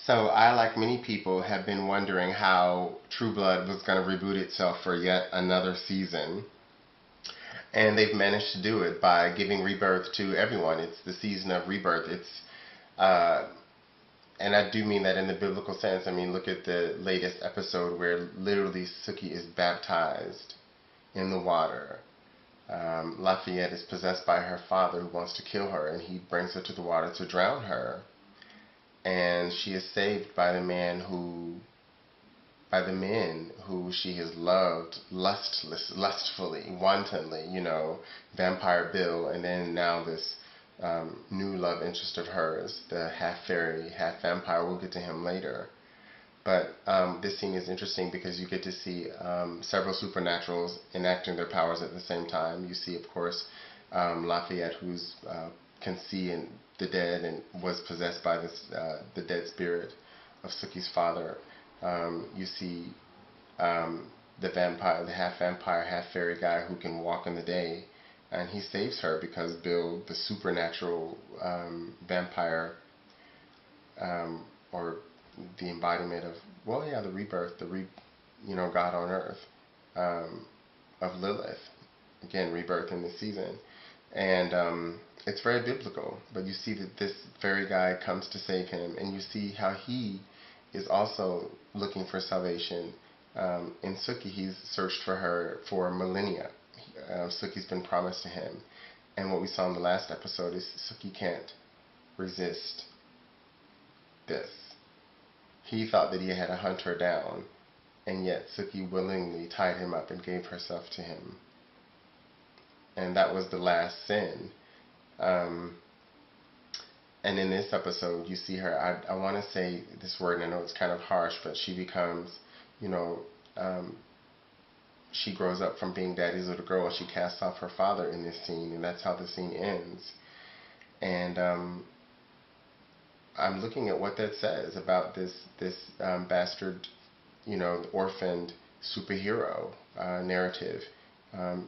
So I, like many people, have been wondering how True Blood was going to reboot itself for yet another season. And they've managed to do it by giving rebirth to everyone. It's the season of rebirth. Uh, and I do mean that in the biblical sense. I mean, look at the latest episode where literally Suki is baptized in the water. Lafayette is possessed by her father who wants to kill her, and he brings her to the water to drown her. And she is saved by the men who she has loved lustfully, wantonly, Vampire Bill, and then now this new love interest of hers, the half fairy, half vampire. We'll get to him later. But this scene is interesting because you get to see several supernaturals enacting their powers at the same time. You see, of course, Lafayette, who's can see the dead and was possessed by the dead spirit of Suki's father. You see the vampire, the half vampire, half fairy guy who can walk in the day, and he saves her because Bill, the supernatural vampire, or the embodiment of, the rebirth, God on earth, of Lilith. Again, rebirth in this season. And it's very biblical, but you see that this fairy guy comes to save him, and you see how he is also looking for salvation. In Suki, he's searched for her for millennia. Suki's been promised to him. And what we saw in the last episode is Suki can't resist this. He thought that he had to hunt her down, and yet Suki willingly tied him up and gave herself to him. And that was the last sin. And in this episode, you see her, I want to say this word, and I know it's kind of harsh, but she becomes, she grows up from being daddy's little girl, and she casts off her father in this scene, and that's how the scene ends. And I'm looking at what that says about this bastard, orphaned superhero narrative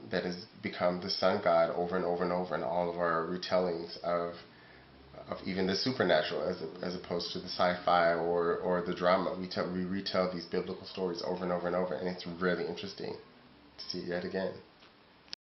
that has become the sun god over and over and over in all of our retellings of even the supernatural, as opposed to the sci-fi or the drama. We retell these biblical stories over and over and over, and it's really interesting to see that again.